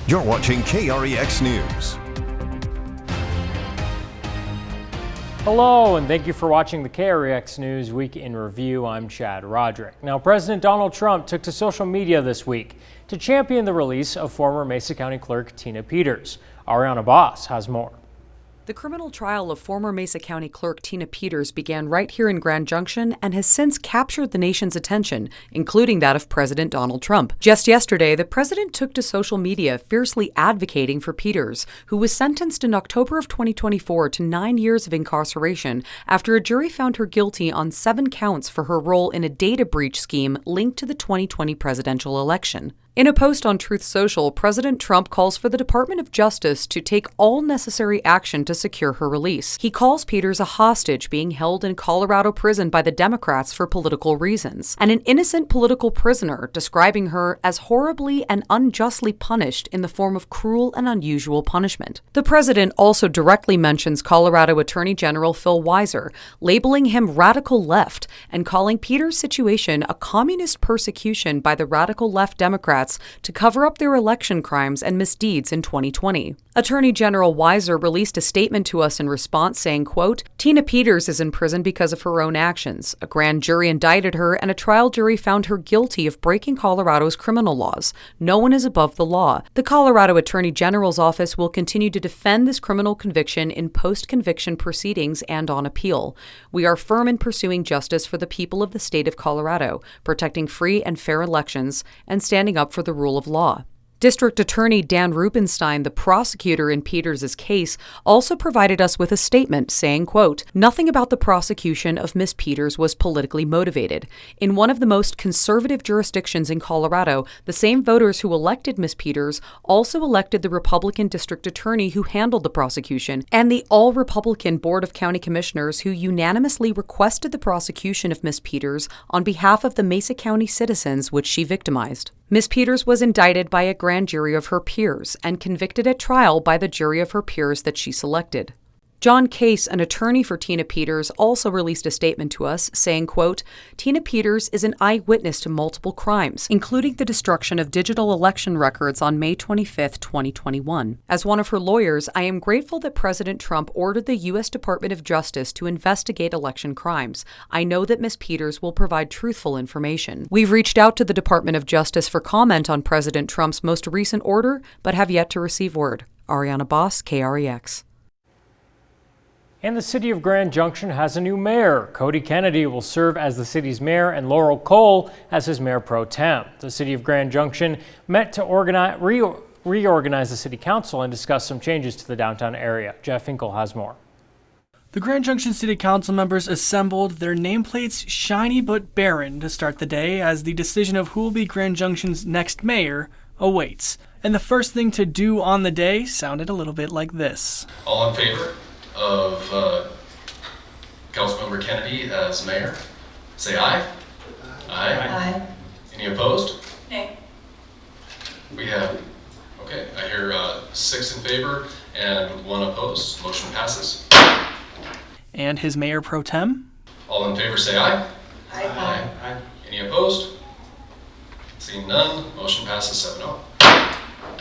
You're watching KREX News. Hello, and thank you for watching the KREX News Week in Review. I'm Chad Roderick. Now, President Donald Trump took to social media this week to champion the release of former Mesa County Clerk Tina Peters. Ariana Boss has more. The criminal trial of former Mesa County Clerk Tina Peters began right here in Grand Junction and has since captured the nation's attention, including that of President Donald Trump. Just yesterday, the president took to social media fiercely advocating for Peters, who was sentenced in October of 2024 to 9 years of incarceration after a jury found her guilty on 7 counts for her role in a data breach scheme linked to the 2020 presidential election. In a post on Truth Social, President Trump calls for the Department of Justice to take all necessary action to secure her release. He calls Peters a hostage being held in Colorado prison by the Democrats for political reasons, and an innocent political prisoner, describing her as horribly and unjustly punished in the form of cruel and unusual punishment. The president also directly mentions Colorado Attorney General Phil Weiser, labeling him radical left and calling Peters' situation a communist persecution by the radical left Democrats to cover up their election crimes and misdeeds in 2020. Attorney General Weiser released a statement to us in response saying, quote, "Tina Peters is in prison because of her own actions. A grand jury indicted her and a trial jury found her guilty of breaking Colorado's criminal laws. No one is above the law. The Colorado Attorney General's office will continue to defend this criminal conviction in post-conviction proceedings and on appeal. We are firm in pursuing justice for the people of the state of Colorado, protecting free and fair elections, and standing up for the rule of law." District Attorney Dan Rubenstein, the prosecutor in Peters' case, also provided us with a statement saying, quote, "Nothing about the prosecution of Miss Peters was politically motivated. In one of the most conservative jurisdictions in Colorado, the same voters who elected Miss Peters also elected the Republican district attorney who handled the prosecution and the all-Republican Board of County Commissioners who unanimously requested the prosecution of Miss Peters on behalf of the Mesa County citizens which she victimized. Miss Peters was indicted by a grand jury of her peers and convicted at trial by the jury of her peers that she selected. John Case, an attorney for Tina Peters, also released a statement to us saying, quote, "Tina Peters is an eyewitness to multiple crimes, including the destruction of digital election records on May 25, 2021. As one of her lawyers, I am grateful that President Trump ordered the U.S. Department of Justice to investigate election crimes. I know that Ms. Peters will provide truthful information. We've reached out to the Department of Justice for comment on President Trump's most recent order, but have yet to receive word." Ariana Boss, KREX. And the city of Grand Junction has a new mayor. Cody Kennedy will serve as the city's mayor and Laurel Cole as his mayor pro tem. The city of Grand Junction met to reorganize the city council and discuss some changes to the downtown area. Jeff Hinkle has more. The Grand Junction City Council members assembled, their nameplates shiny but barren, to start the day as the decision of who will be Grand Junction's next mayor awaits. And the first thing to do on the day sounded a little bit like this. All in favor of Councilmember Kennedy as mayor, say aye. Aye. Aye. Any opposed? Nay. We have, okay, I hear 6 in favor and 1 opposed. Motion passes. And his mayor pro tem? All in favor say aye. Aye. Aye. Any opposed? Seeing none, motion passes 7-0.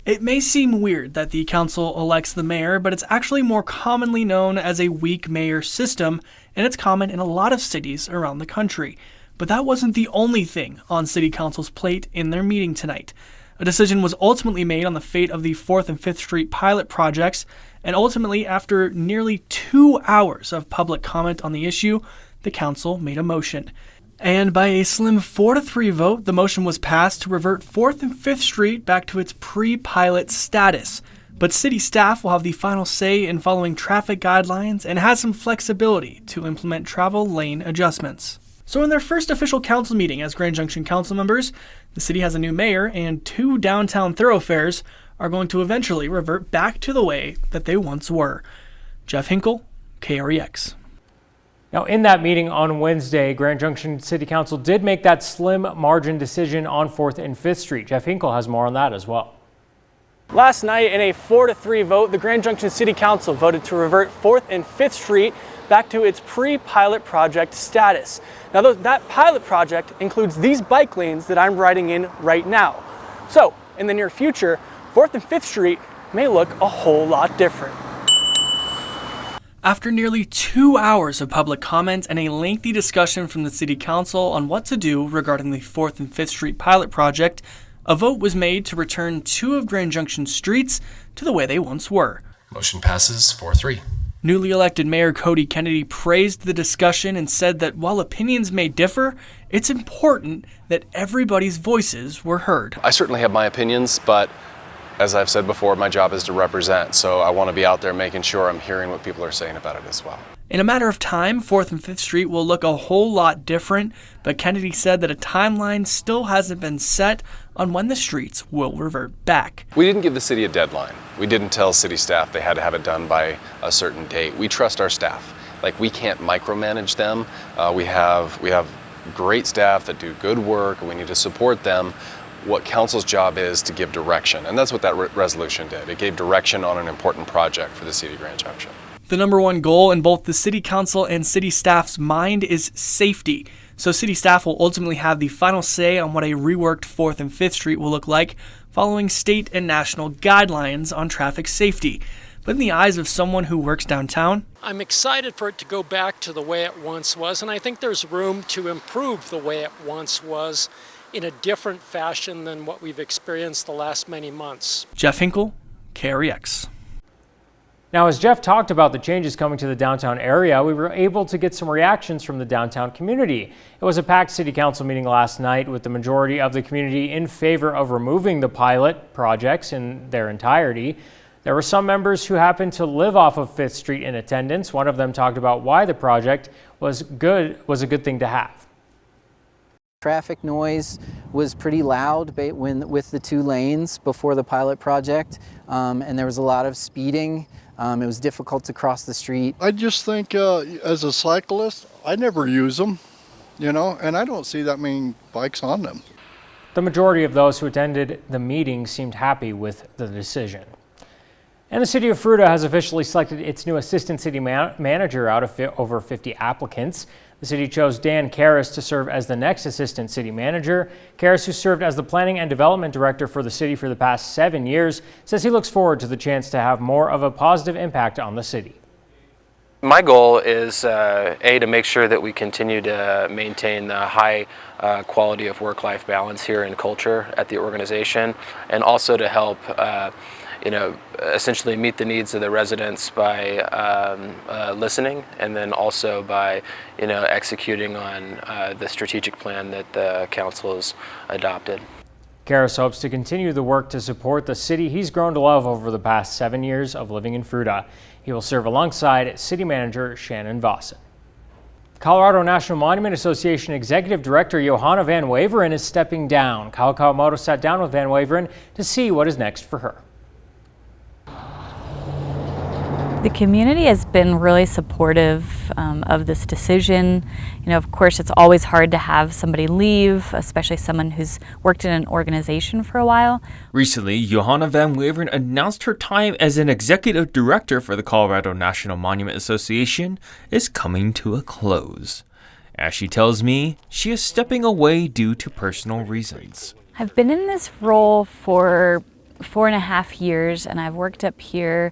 It may seem weird that the council elects the mayor, but it's actually more commonly known as a weak mayor system, and it's common in a lot of cities around the country. But that wasn't the only thing on City Council's plate in their meeting tonight. A decision was ultimately made on the fate of the 4th and 5th Street pilot projects, and ultimately, after nearly 2 hours of public comment on the issue, the council made a motion. And by a slim 4-3 vote, the motion was passed to revert 4th and 5th Street back to its pre-pilot status. But city staff will have the final say in following traffic guidelines and has some flexibility to implement travel lane adjustments. So in their first official council meeting as Grand Junction council members, the city has a new mayor and 2 downtown thoroughfares are going to eventually revert back to the way that they once were. Jeff Hinkle, KREX. Now, in that meeting on Wednesday, Grand Junction City Council did make that slim margin decision on 4th and 5th Street. Jeff Hinkle has more on that as well. Last night, in a 4-3 vote, the Grand Junction City Council voted to revert 4th and 5th Street back to its pre-pilot project status. Now, that pilot project includes these bike lanes that I'm riding in right now. So, in the near future, 4th and 5th Street may look a whole lot different. After nearly 2 hours of public comment and a lengthy discussion from the City Council on what to do regarding the 4th and 5th Street pilot project, a vote was made to return 2 of Grand Junction's streets to the way they once were. Motion passes 4-3. Newly elected Mayor Cody Kennedy praised the discussion and said that while opinions may differ, it's important that everybody's voices were heard. I certainly have my opinions, but as I've said before, my job is to represent, so I want to be out there making sure I'm hearing what people are saying about it as well. In a matter of time, 4th and 5th Street will look a whole lot different, but Kennedy said that a timeline still hasn't been set on when the streets will revert back. We didn't give the city a deadline. We didn't tell city staff they had to have it done by a certain date. We trust our staff. Like, we can't micromanage them. We have great staff that do good work, and we need to support them. What council's job is to give direction, and that's what that resolution did. It gave direction on an important project for the city of Grand Junction. The number one goal in both the city council and city staff's mind is safety. So city staff will ultimately have the final say on what a reworked 4th and 5th Street will look like, following state and national guidelines on traffic safety. But in the eyes of someone who works downtown, I'm excited for it to go back to the way it once was, and I think there's room to improve the way it once was in a different fashion than what we've experienced the last many months. Jeff Hinkle, KREX. Now, as Jeff talked about the changes coming to the downtown area, we were able to get some reactions from the downtown community. It was a packed city council meeting last night with the majority of the community in favor of removing the pilot projects in their entirety. There were some members who happened to live off of 5th Street in attendance. One of them talked about why the project was a good thing to have. Traffic noise was pretty loud with the 2 lanes before the pilot project, and there was a lot of speeding. It was difficult to cross the street. I just think as a cyclist, I never use them, and I don't see that many bikes on them. The majority of those who attended the meeting seemed happy with the decision. And the city of Fruita has officially selected its new assistant city manager out of over 50 applicants. The city chose Dan Karras to serve as the next assistant city manager. Karras, who served as the planning and development director for the city for the past 7 years, says he looks forward to the chance to have more of a positive impact on the city. My goal is, to make sure that we continue to maintain the high quality of work-life balance here and culture at the organization, and also to help essentially meet the needs of the residents by listening, and then also by, executing on the strategic plan that the council has adopted. Karras hopes to continue the work to support the city he's grown to love over the past 7 years of living in Fruita. He will serve alongside City Manager Shannon Vossen. Colorado National Monument Association Executive Director Johanna Van Waveren is stepping down. Kyle Kawamoto sat down with Van Waveren to see what is next for her. The community has been really supportive of this decision. Of course, it's always hard to have somebody leave, especially someone who's worked in an organization for a while. Recently, Johanna Van Waveren announced her time as an executive director for the Colorado National Monument Association is coming to a close. As she tells me, she is stepping away due to personal reasons. I've been in this role for 4.5 years, and I've worked up here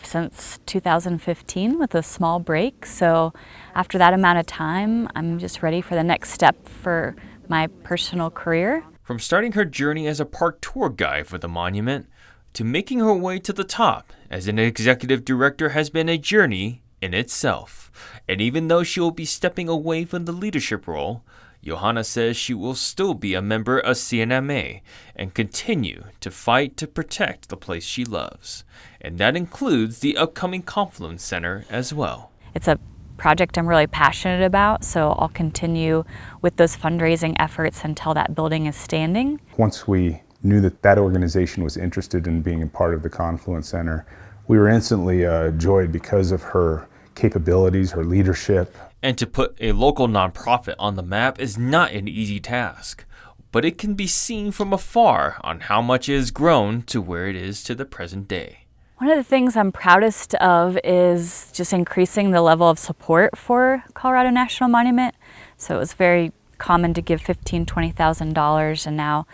since 2015 with a small break. So after that amount of time, I'm just ready for the next step for my personal career. From starting her journey as a park tour guide for the monument to making her way to the top as an executive director has been a journey in itself. And even though she will be stepping away from the leadership role, Johanna says she will still be a member of CNMA and continue to fight to protect the place she loves. And that includes the upcoming Confluence Center as well. It's a project I'm really passionate about, so I'll continue with those fundraising efforts until that building is standing. Once we knew that that organization was interested in being a part of the Confluence Center, we were instantly joyed because of her capabilities, her leadership. And to put a local nonprofit on the map is not an easy task, but it can be seen from afar on how much it has grown to where it is to the present day. One of the things I'm proudest of is just increasing the level of support for Colorado National Monument. So it was very common to give $15,000, $20,000, and now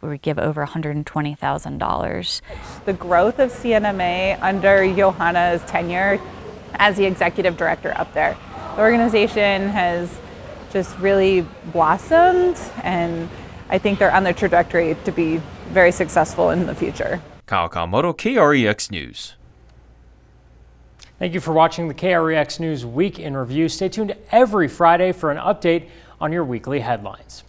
we give over $120,000. The growth of CNMA under Johanna's tenure as the executive director up there. The organization has just really blossomed, and I think they're on the trajectory to be very successful in the future. Kyle Kawamoto, KREX News. Thank you for watching the KREX News Week in Review. Stay tuned every Friday for an update on your weekly headlines.